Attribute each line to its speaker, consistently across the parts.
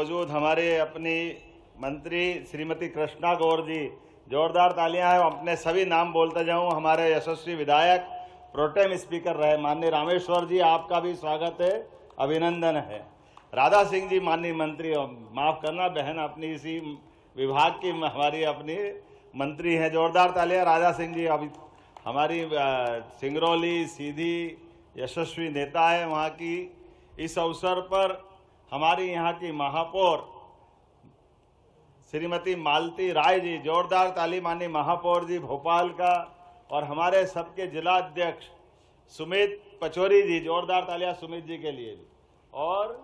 Speaker 1: मौजूद हमारे अपनी मंत्री श्रीमती कृष्णा गौर जी, जोरदार तालियां हैं। अपने सभी नाम बोलते जाऊं। हमारे यशस्वी विधायक प्रोटेम स्पीकर रहे माननीय रामेश्वर जी, आपका भी स्वागत है, अभिनंदन है। राधा सिंह जी माननीय मंत्री, माफ करना बहन, अपनी इसी विभाग की हमारी अपनी मंत्री हैं, जोरदार तालियां राधा सिंह जी। अभी हमारी सिंगरौली सीधी यशस्वी नेता है वहाँ की। इस अवसर पर हमारी यहाँ की महापौर श्रीमती मालती राय जी, जोरदार ताली माननीय महापौर जी भोपाल का, और हमारे सबके जिला अध्यक्ष सुमित पचौरी जी, जोरदार तालियां सुमित जी के लिए भी, और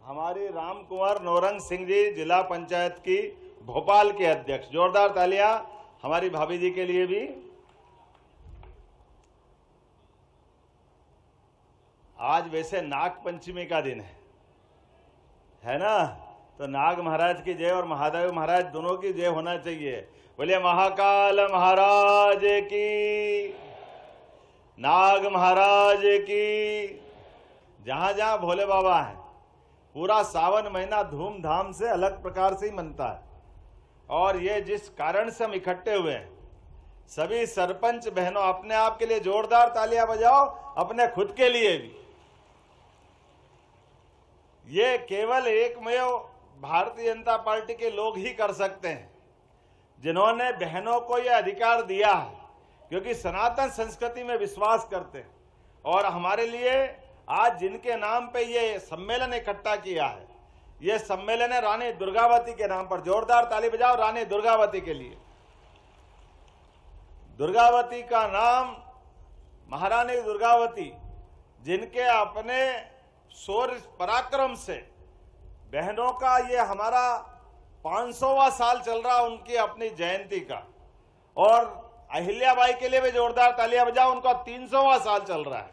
Speaker 1: हमारी राम कुंवर नौरंग सिंह जी, जिला पंचायत की भोपाल के अध्यक्ष, जोरदार तालियां हमारी भाभी जी के लिए भी। आज वैसे नाग पंचमी का दिन है ना, तो नाग महाराज की जय और महादेव महाराज दोनों की जय होना चाहिए। बोलिए महाकाल महाराज की, नाग महाराज की। जहां जहां भोले बाबा हैं, पूरा सावन महीना धूमधाम से अलग प्रकार से ही मनता है। और ये जिस कारण से हम इकट्ठे हुए हैं, सभी सरपंच बहनों अपने आप के लिए जोरदार तालियां बजाओ, अपने खुद के लिए भी। ये केवल एकमेव भारतीय जनता पार्टी के लोग ही कर सकते हैं, जिन्होंने बहनों को यह अधिकार दिया है, क्योंकि सनातन संस्कृति में विश्वास करते हैं। और हमारे लिए आज जिनके नाम पे ये सम्मेलन इकट्ठा किया है, ये सम्मेलन है रानी दुर्गावती के नाम पर। जोरदार ताली बजाओ रानी दुर्गावती के लिए। दुर्गावती का नाम, महारानी दुर्गावती, जिनके अपने शौर्य पराक्रम से बहनों का ये हमारा 500वां साल चल रहा उनकी अपनी जयंती का, और अहिल्याबाई के लिए भी जोरदार तालियां बजाओ, उनका 300वां साल चल रहा है।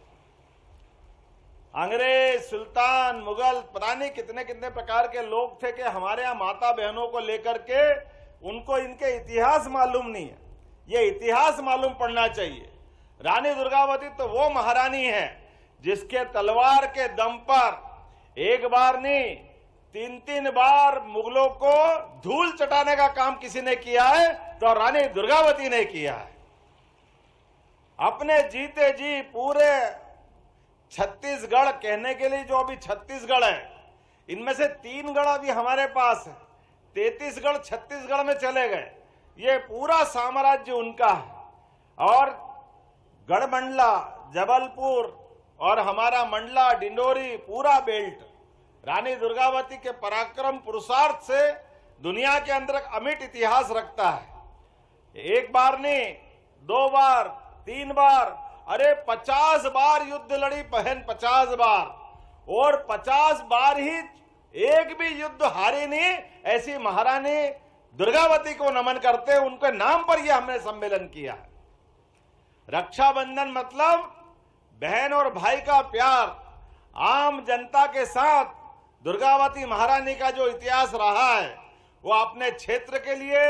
Speaker 1: अंग्रेज, सुल्तान, मुगल, पता नहीं कितने कितने प्रकार के लोग थे कि हमारे यहाँ माता बहनों को लेकर के उनको इनके इतिहास मालूम नहीं है। ये इतिहास मालूम पड़ना चाहिए। रानी दुर्गावती तो वो महारानी है जिसके तलवार के दम पर एक बार नहीं 3-3 बार मुगलों को धूल चटाने का काम किसी ने किया है तो रानी दुर्गावती ने किया है। अपने जीते जी पूरे छत्तीसगढ़, कहने के लिए जो अभी छत्तीसगढ़ है, इनमें से 3 गढ़ अभी हमारे पास है, 33 गढ़ छत्तीसगढ़ में चले गए। ये पूरा साम्राज्य उनका है। और गढ़मंडला, जबलपुर और हमारा मंडला, डिंडोरी, पूरा बेल्ट रानी दुर्गावती के पराक्रम पुरुषार्थ से दुनिया के अंदर अमिट इतिहास रखता है। एक बार नहीं, 2 बार, 3 बार, अरे 50 बार युद्ध लड़ी बहन, 50 बार, और 50 बार ही एक भी युद्ध हारी नहीं। ऐसी महारानी दुर्गावती को नमन करते हैं, उनके नाम पर यह हमने सम्मेलन किया है। रक्षाबंधन मतलब बहन और भाई का प्यार। आम जनता के साथ दुर्गावती महारानी का जो इतिहास रहा है, वो अपने क्षेत्र के लिए,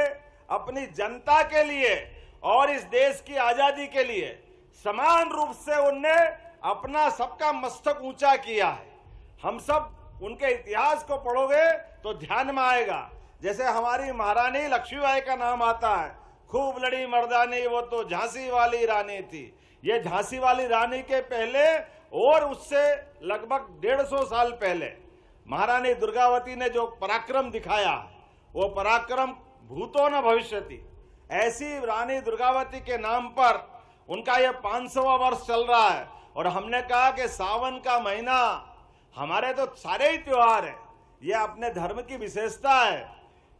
Speaker 1: अपनी जनता के लिए और इस देश की आजादी के लिए समान रूप से उनने अपना सबका मस्तक ऊंचा किया है। हम सब उनके इतिहास को पढ़ोगे तो ध्यान में आएगा। जैसे हमारी महारानी लक्ष्मीबाई का नाम आता है, खूब लड़ी मर्दानी, वो तो झांसी वाली रानी थी। ये झांसी वाली रानी के पहले और उससे लगभग 150 साल पहले महारानी दुर्गावती ने जो पराक्रम दिखाया, वो पराक्रम भूतो न भविष्यति। ऐसी रानी दुर्गावती के नाम पर उनका ये 500वां वर्ष चल रहा है। और हमने कहा कि सावन का महीना, हमारे तो सारे ही त्योहार है, ये अपने धर्म की विशेषता है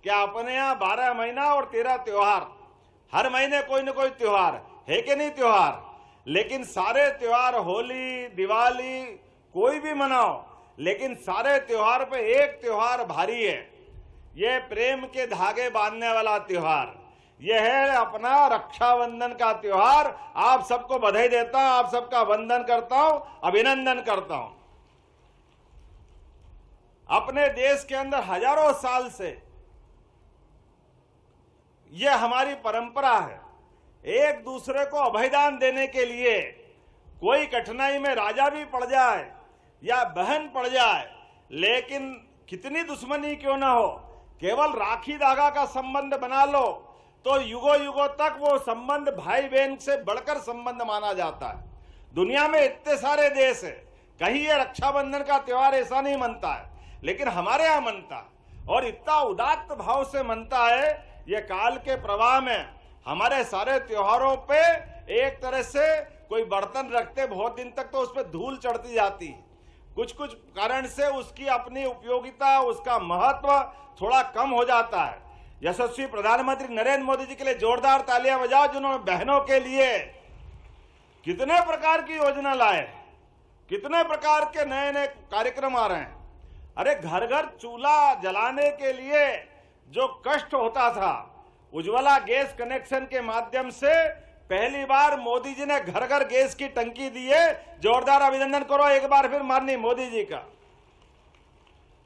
Speaker 1: कि अपने यहाँ 12 महीना और 13 त्योहार, हर महीने कोई न कोई त्योहार है कि नहीं त्योहार। लेकिन सारे त्योहार, होली, दिवाली, कोई भी मनाओ, लेकिन सारे त्योहार पे एक त्योहार भारी है। ये प्रेम के धागे बांधने वाला त्योहार, यह है अपना रक्षाबंधन का त्योहार। आप सबको बधाई देता हूं, आप सबका वंदन करता हूं, अभिनंदन करता हूं। अपने देश के अंदर हजारों साल से यह हमारी परंपरा है, एक दूसरे को अभयदान देने के लिए। कोई कठिनाई में राजा भी पड़ जाए या बहन पड़ जाए, लेकिन कितनी दुश्मनी क्यों ना हो, केवल राखी धागा का संबंध बना लो तो युगों युगों तक वो संबंध भाई बहन से बढ़कर संबंध माना जाता है। दुनिया में इतने सारे देश है, कहीं ये रक्षाबंधन का त्योहार ऐसा नहीं मनता है, लेकिन हमारे यहाँ मनता है और इतना उदात्त भाव से मनता है। ये काल के प्रवाह में हमारे सारे त्योहारों पे एक तरह से कोई बर्तन रखते बहुत दिन तक तो उस पर धूल चढ़ती जाती, कुछ कुछ कारण से उसकी अपनी उपयोगिता, उसका महत्व थोड़ा कम हो जाता है। यशस्वी प्रधानमंत्री नरेंद्र मोदी जी के लिए जोरदार तालियां बजाओ, जिन्होंने बहनों के लिए कितने प्रकार की योजना लाए, कितने प्रकार के नए नए कार्यक्रम आ रहे हैं। अरे घर घर चूल्हा जलाने के लिए जो कष्ट होता था, उज्ज्वला गैस कनेक्शन के माध्यम से पहली बार मोदी जी ने घर घर गैस की टंकी दी है। जोरदार अभिनंदन करो एक बार फिर माननीय मोदी जी का।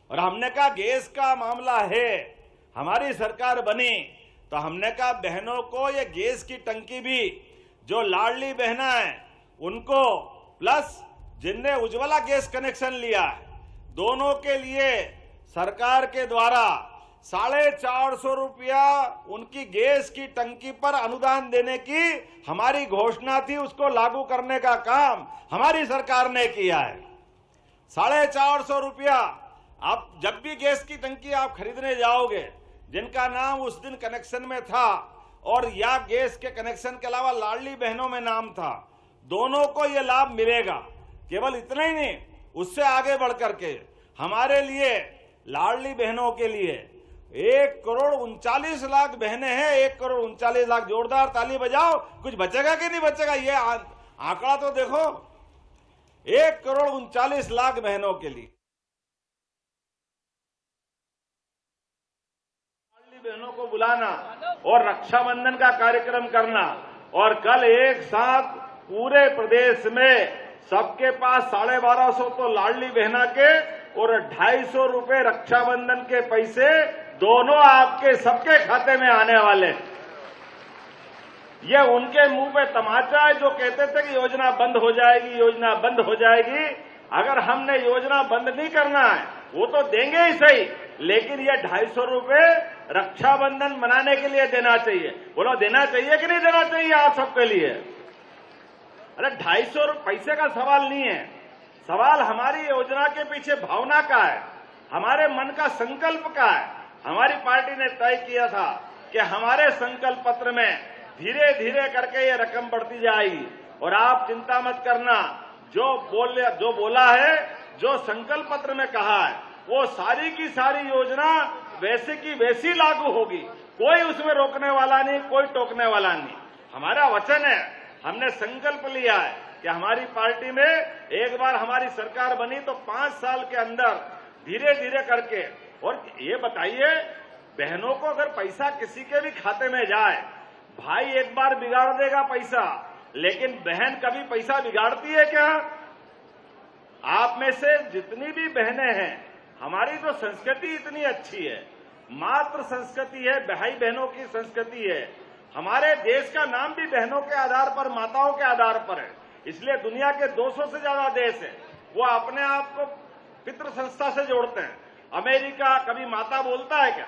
Speaker 1: और हमने कहा गैस का मामला है, हमारी सरकार बनी तो हमने कहा बहनों को ये गैस की टंकी भी, जो लाडली बहना है उनको प्लस जिनने उज्ज्वला गैस कनेक्शन लिया है, दोनों के लिए सरकार के द्वारा 450 रुपया उनकी गैस की टंकी पर अनुदान देने की हमारी घोषणा थी। उसको लागू करने का काम हमारी सरकार ने किया है। 450 रुपया आप जब भी गैस की टंकी आप खरीदने जाओगे, जिनका नाम उस दिन कनेक्शन में था और या गैस के कनेक्शन के अलावा लाडली बहनों में नाम था, दोनों को यह लाभ मिलेगा। केवल इतना ही नहीं, उससे आगे बढ़कर के हमारे लिए लाडली बहनों के लिए 1,39,00,000 बहनें हैं, 1,39,00,000। जोरदार ताली बजाओ। कुछ बचेगा कि नहीं बचेगा, ये आंकड़ा तो देखो, 1,39,00,000 बहनों के लिए। लाडली बहनों को बुलाना और रक्षाबंधन का कार्यक्रम करना, और कल एक साथ पूरे प्रदेश में सबके पास 1250 तो लाडली बहना के और 250 रुपए रक्षाबंधन के पैसे दोनों आपके सबके खाते में आने वाले। ये उनके मुंह पे तमाचा है जो कहते थे कि योजना बंद हो जाएगी, योजना बंद हो जाएगी। अगर हमने योजना बंद नहीं करना है, वो तो देंगे ही सही, लेकिन ये 250 रुपए रक्षाबंधन मनाने के लिए देना चाहिए। बोलो देना चाहिए कि नहीं देना चाहिए आप सबके लिए? अरे 250 पैसे का सवाल नहीं है, सवाल हमारी योजना के पीछे भावना का है, हमारे मन का संकल्प का है। हमारी पार्टी ने तय किया था कि हमारे संकल्प पत्र में धीरे धीरे करके ये रकम बढ़ती जाएगी। और आप चिंता मत करना, जो बोला है, जो संकल्प पत्र में कहा है, वो सारी की सारी योजना वैसे की वैसी लागू होगी। कोई उसमें रोकने वाला नहीं, कोई टोकने वाला नहीं। हमारा वचन है, हमने संकल्प लिया है कि हमारी पार्टी में एक बार हमारी सरकार बनी तो 5 साल के अंदर धीरे धीरे करके। और ये बताइए, बहनों को अगर पैसा किसी के भी खाते में जाए, भाई एक बार बिगाड़ देगा पैसा, लेकिन बहन कभी पैसा बिगाड़ती है क्या? आप में से जितनी भी बहनें हैं, हमारी तो संस्कृति इतनी अच्छी है, मातृ संस्कृति है, भाई बहनों की संस्कृति है। हमारे देश का नाम भी बहनों के आधार पर, माताओं के आधार पर है। इसलिए दुनिया के 200 से ज्यादा देश है, वो अपने आप को पितृ संस्था से जोड़ते हैं। अमेरिका कभी माता बोलता है क्या?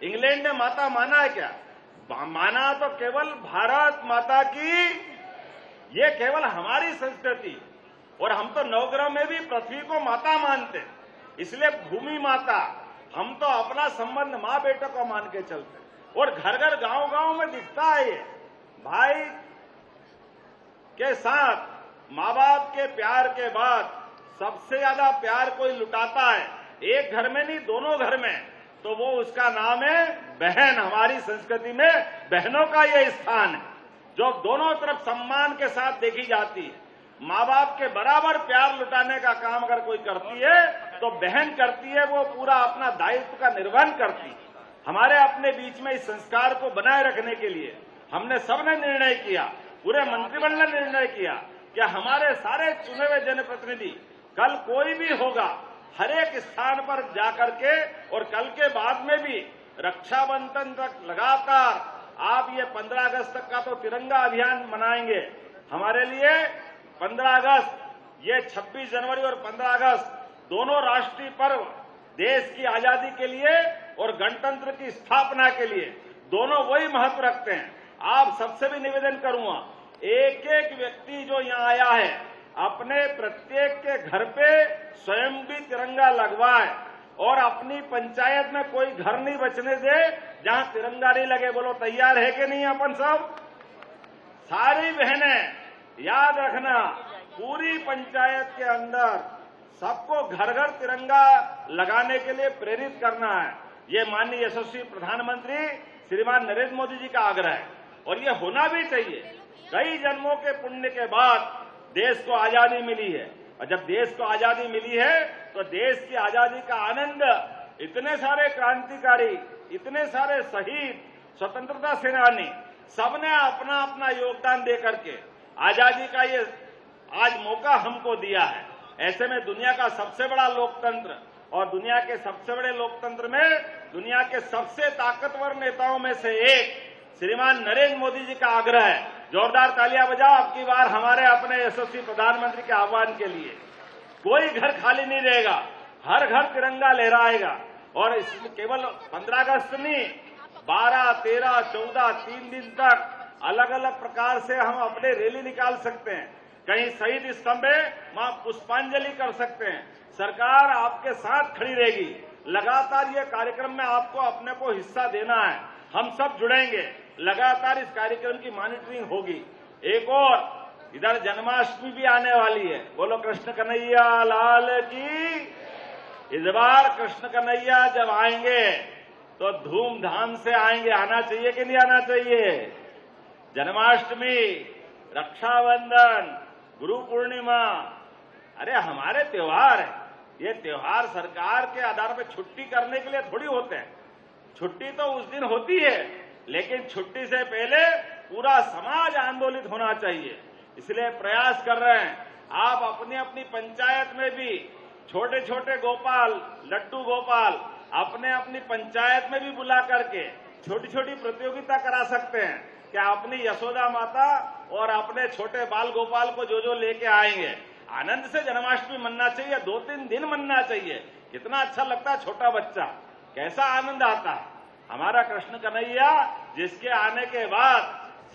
Speaker 1: इंग्लैंड ने माता माना है क्या? माना तो केवल भारत माता की, ये केवल हमारी संस्कृति। और हम तो नवग्रह में भी पृथ्वी को माता मानते हैं, इसलिए भूमि माता, हम तो अपना संबंध माँ बेटे को मान के चलते हैं। और घर घर गांव गांव में दिखता है ये, भाई के साथ माँ बाप के प्यार के बाद सबसे ज्यादा प्यार कोई लुटाता है, एक घर में नहीं दोनों घर में, तो वो उसका नाम है बहन। हमारी संस्कृति में बहनों का ये स्थान है, जो दोनों तरफ सम्मान के साथ देखी जाती है। माँ बाप के बराबर प्यार लुटाने का काम अगर कोई करती है तो बहन करती है, वो पूरा अपना दायित्व का निर्वहन करती है। हमारे अपने बीच में इस संस्कार को बनाए रखने के लिए हमने सबने निर्णय किया, पूरे मंत्रिमंडल ने निर्णय किया कि हमारे सारे चुने हुए जनप्रतिनिधि, कल कोई भी होगा, हर एक स्थान पर जाकर के, और कल के बाद में भी रक्षाबंधन तक लगातार आप ये 15 अगस्त तक का तो तिरंगा अभियान मनाएंगे। हमारे लिए 15 अगस्त, ये 26 जनवरी और 15 अगस्त दोनों राष्ट्रीय पर्व देश की आजादी के लिए और गणतंत्र की स्थापना के लिए दोनों वही महत्व रखते हैं। आप सबसे भी निवेदन करूंगा, एक एक व्यक्ति जो यहाँ आया है अपने प्रत्येक के घर पे स्वयं भी तिरंगा लगवाए और अपनी पंचायत में कोई घर नहीं बचने दे जहां तिरंगा नहीं लगे। बोलो तैयार है कि नहीं अपन सब? सारी बहनें याद रखना, पूरी पंचायत के अंदर सबको घर घर तिरंगा लगाने के लिए प्रेरित करना है। ये माननीय यशस्वी प्रधानमंत्री श्रीमान नरेंद्र मोदी जी का आग्रह है और ये होना भी चाहिए। कई जन्मों के पुण्य के बाद देश को आजादी मिली है और जब देश को आजादी मिली है तो देश की आजादी का आनंद इतने सारे क्रांतिकारी, इतने सारे शहीद, स्वतंत्रता सेनानी सबने अपना अपना योगदान दे करके आजादी का ये आज मौका हमको दिया है। ऐसे में दुनिया का सबसे बड़ा लोकतंत्र और दुनिया के सबसे बड़े लोकतंत्र में दुनिया के सबसे ताकतवर नेताओं में से एक श्रीमान नरेंद्र मोदी जी का आग्रह है। जोरदार तालियां बजाओ अब की बार हमारे अपने यशस्वी प्रधानमंत्री के आह्वान के लिए। कोई घर खाली नहीं रहेगा, हर घर तिरंगा लहराएगा और इसमें केवल 15 अगस्त नहीं, 12, 13, 14 3 दिन तक अलग अलग प्रकार से हम अपने रैली निकाल सकते हैं। कहीं शहीद स्तंभ है वहां पुष्पांजलि कर सकते हैं। सरकार आपके साथ खड़ी रहेगी। लगातार ये कार्यक्रम में आपको अपने को हिस्सा देना है। हम सब जुड़ेंगे, लगातार इस कार्यक्रम की मॉनिटरिंग होगी। एक और इधर जन्माष्टमी भी आने वाली है। बोलो कृष्ण कन्हैया लाल की। इस बार कृष्ण कन्हैया जब आएंगे तो धूमधाम से आएंगे। आना चाहिए कि नहीं आना चाहिए? जन्माष्टमी, रक्षाबंधन, गुरु पूर्णिमा, अरे हमारे त्योहार है। ये त्योहार सरकार के आधार पर छुट्टी करने के लिए थोड़ी होते हैं। छुट्टी तो उस दिन होती है, लेकिन छुट्टी से पहले पूरा समाज आंदोलित होना चाहिए। इसलिए प्रयास कर रहे हैं। आप अपनी अपनी पंचायत में भी छोटे छोटे गोपाल, लड्डू गोपाल अपने अपनी पंचायत में भी बुला करके छोटी छोटी प्रतियोगिता करा सकते हैं कि अपनी यशोदा माता और अपने छोटे बाल गोपाल को जो लेके आएंगे, आनंद से जन्माष्टमी मनना चाहिए। 2-3 दिन मनना चाहिए। कितना अच्छा लगता है, छोटा बच्चा कैसा आनंद आता है। हमारा कृष्ण कन्हैया जिसके आने के बाद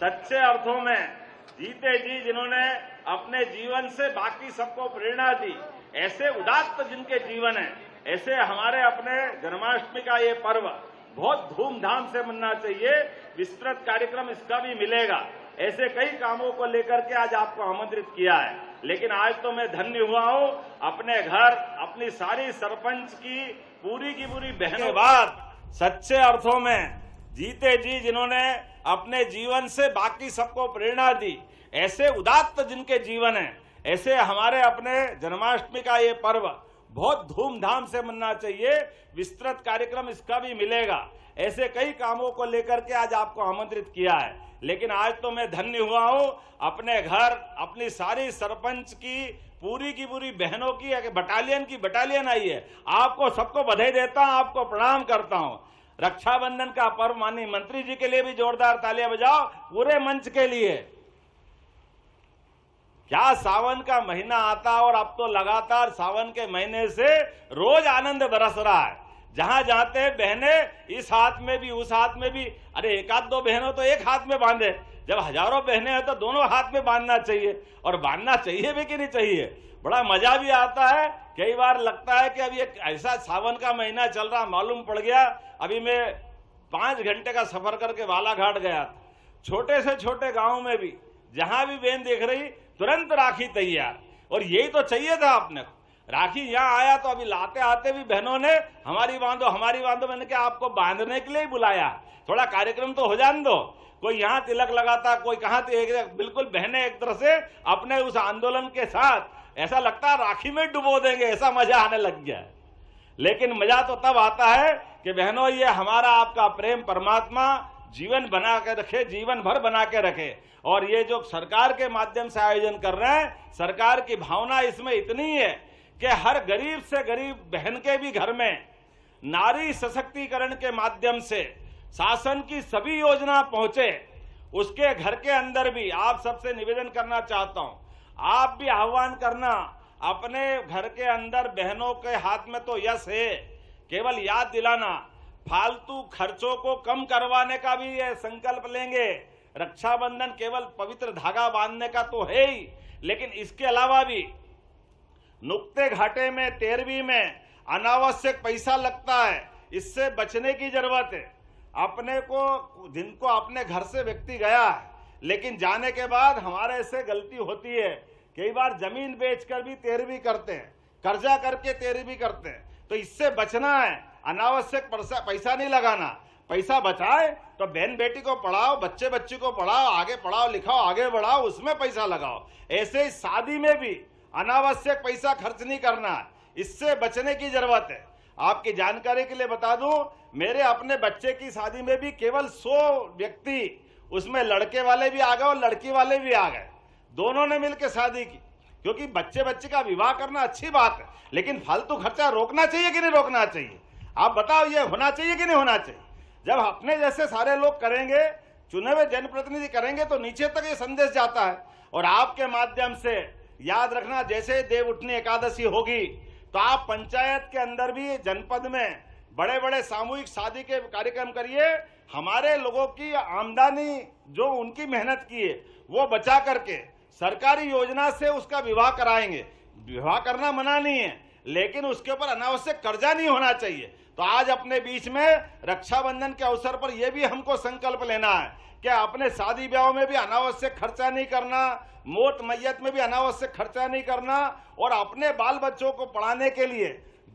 Speaker 1: सच्चे अर्थों में जीते जी जिन्होंने अपने जीवन से बाकी सबको प्रेरणा दी, ऐसे उदात्त जिनके जीवन है, ऐसे हमारे अपने जन्माष्टमी का ये पर्व बहुत धूमधाम से मनना चाहिए। विस्तृत कार्यक्रम इसका भी मिलेगा। ऐसे कई कामों को लेकर के आज आपको आमंत्रित किया है। लेकिन आज तो मैं धन्य हुआ हूं, अपने घर अपनी सारी सरपंच की पूरी बहनों बाद सच्चे अर्थों में जीते जी जिन्होंने अपने जीवन से बाकी सबको प्रेरणा दी, ऐसे उदात्त जिनके जीवन है, ऐसे हमारे अपने जन्माष्टमी का ये पर्व बहुत धूमधाम से मनना चाहिए। विस्तृत कार्यक्रम इसका भी मिलेगा। ऐसे कई कामों को लेकर के आज आपको आमंत्रित किया है। लेकिन आज तो मैं धन्य हुआ हूं, अपने घर अपनी सारी सरपंच की पूरी बहनों की एक बटालियन आई है। आपको सबको बधाई देता हूं, आपको प्रणाम करता हूं। रक्षाबंधन का पर्व माननीय मंत्री जी के लिए भी जोरदार तालियां बजाओ, पूरे मंच के लिए। क्या सावन का महीना आता और अब तो लगातार सावन के महीने से रोज आनंद बरस रहा है। जहां जाते हैं बहनें इस हाथ में भी उस हाथ में भी, अरे एक आध दो बहनों तो एक हाथ में बांधे, जब हजारों बहनें हैं तो दोनों हाथ में बांधना चाहिए। और बांधना चाहिए भी कि नहीं चाहिए? बड़ा मजा भी आता है। कई बार लगता है कि अब ये ऐसा सावन का महीना चल रहा, मालूम पड़ गया अभी मैं 5 घंटे का सफर करके बालाघाट गया था। छोटे से छोटे गाँव में भी जहां भी बहन देख रही तुरंत राखी तैयार। और यही तो चाहिए था आपने को। राखी यहाँ आया तो अभी लाते आते भी बहनों ने हमारी बांधो, मैंने क्या आपको बांधने के लिए ही बुलाया, थोड़ा कार्यक्रम तो हो जाने दो। कोई यहाँ तिलक लगाता, कोई कहाँ, बिल्कुल बहनें एक तरह से अपने उस आंदोलन के साथ ऐसा लगता है राखी में डुबो देंगे, ऐसा मजा आने लग गया है। लेकिन मजा तो तब आता है कि बहनों ये हमारा आपका प्रेम परमात्मा जीवन बना के रखे, जीवन भर बना के रखे। और ये जो सरकार के माध्यम से आयोजन कर रहे हैं, सरकार की भावना इसमें इतनी है कि हर गरीब से गरीब बहन के भी घर में नारी सशक्तिकरण के माध्यम से शासन की सभी योजना पहुंचे। उसके घर के अंदर भी आप सबसे निवेदन करना चाहता हूं, आप भी आह्वान करना, अपने घर के अंदर बहनों के हाथ में तो यश है केवल याद दिलाना, फालतू खर्चों को कम करवाने का भी ये संकल्प लेंगे। रक्षाबंधन केवल पवित्र धागा बांधने का तो है ही, लेकिन इसके अलावा भी नुक्ते घाटे में 13वीं में अनावश्यक पैसा लगता है, इससे बचने की जरूरत है। अपने को जिनको अपने घर से व्यक्ति गया है, लेकिन जाने के बाद हमारे से गलती होती है, कई बार जमीन बेचकर भी 13वीं करते हैं, कर्जा करके 13वीं करते हैं। तो इससे बचना है, अनावश्यक पैसा नहीं लगाना। पैसा बचाए तो बहन बेटी को पढ़ाओ, बच्चे बच्ची को पढ़ाओ, आगे पढ़ाओ लिखाओ, आगे बढ़ाओ, उसमें पैसा लगाओ। ऐसे ही शादी में भी अनावश्यक पैसा खर्च नहीं करना है, इससे बचने की जरूरत है। आपकी जानकारी के लिए बता दूं, मेरे अपने बच्चे की शादी में भी केवल 100 व्यक्ति, उसमें लड़के वाले भी आ गए और लड़की वाले भी आ गए, दोनों ने मिलकर शादी की। क्योंकि बच्चे बच्ची का विवाह करना अच्छी बात है, लेकिन फालतू खर्चा रोकना चाहिए कि नहीं रोकना चाहिए? आप बताओ, ये होना चाहिए कि नहीं होना चाहिए? जब अपने जैसे सारे लोग करेंगे, चुने हुए जनप्रतिनिधि करेंगे, तो नीचे तक ये संदेश जाता है। और आपके माध्यम से याद रखना, जैसे देव उठनी एकादशी होगी तो आप पंचायत के अंदर भी, जनपद में बड़े बड़े सामूहिक शादी के कार्यक्रम करिए। हमारे लोगों की आमदनी जो उनकी मेहनत की है वो बचा करके सरकारी योजना से उसका विवाह कराएंगे। विवाह करना मना नहीं है, लेकिन उसके ऊपर अनावश्यक कर्जा नहीं होना चाहिए। तो आज अपने बीच में रक्षाबंधन के अवसर पर यह भी हमको संकल्प लेना है कि अपने शादी ब्याह में भी अनावश्यक खर्चा नहीं करना, मौत मैयत में भी अनावश्यक खर्चा नहीं करना, और अपने बाल बच्चों को पढ़ाने के लिए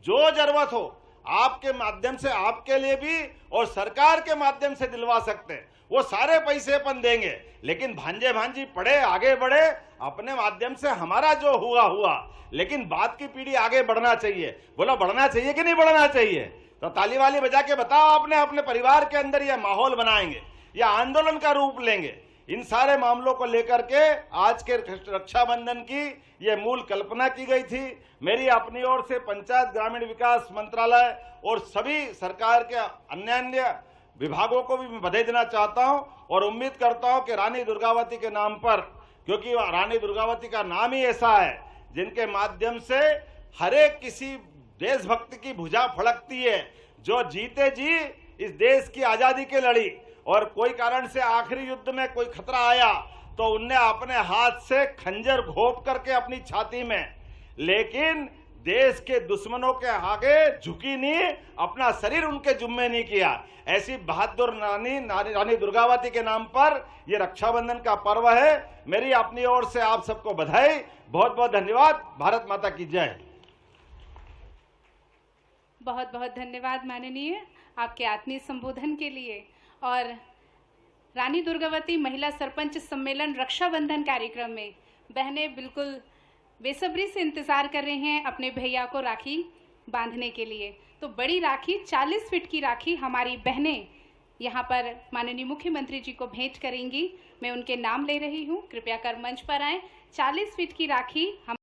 Speaker 1: जो जरूरत हो आपके माध्यम से, आपके लिए भी और सरकार के माध्यम से दिलवा सकते हैं, वो सारे पैसे अपन देंगे। लेकिन भांजे भांजी पढ़े, आगे बढ़े, अपने माध्यम से हमारा जो हुआ, लेकिन बाद की पीढ़ी आगे बढ़ना चाहिए। बोला बढ़ना चाहिए कि नहीं बढ़ना चाहिए? तो ताली वाली बजा के बताओ, आपने अपने परिवार के अंदर यह माहौल बनाएंगे या आंदोलन का रूप लेंगे? इन सारे मामलों को लेकर के आज के रक्षाबंधन की ये मूल कल्पना की गई थी। मेरी अपनी ओर से पंचायत ग्रामीण विकास मंत्रालय और सभी सरकार के अन्य विभागों को भी मैं बधाई देना चाहता हूं, और उम्मीद करता हूं कि रानी दुर्गावती के नाम पर, क्योंकि रानी दुर्गावती का नाम ही ऐसा है जिनके माध्यम से हर एक किसी देशभक्त की भुजा फड़कती है, जो जीते जी इस देश की आजादी के लड़ी, और कोई कारण से आखिरी युद्ध में कोई खतरा आया तो उनने अपने हाथ से खंजर घोंप करके अपनी छाती में, लेकिन देश के दुश्मनों के आगे झुकी नहीं, अपना शरीर उनके जुम्मे नहीं किया। ऐसी बहादुर रानी दुर्गावती के नाम पर यह रक्षाबंधन का पर्व है। मेरी अपनी ओर से आप सबको बधाई, बहुत बहुत धन्यवाद। भारत माता की जय।
Speaker 2: बहुत बहुत धन्यवाद माननीय, आपके आत्मीय संबोधन के लिए। और रानी दुर्गावती महिला सरपंच सम्मेलन रक्षाबंधन कार्यक्रम में बहनें बिल्कुल बेसब्री से इंतजार कर रहे हैं अपने भैया को राखी बांधने के लिए। तो बड़ी राखी, 40 फीट की राखी हमारी बहनें यहाँ पर माननीय मुख्यमंत्री जी को भेंट करेंगी। मैं उनके नाम ले रही हूँ, कृपया कर मंच पर आएं। 40 फीट की राखी हम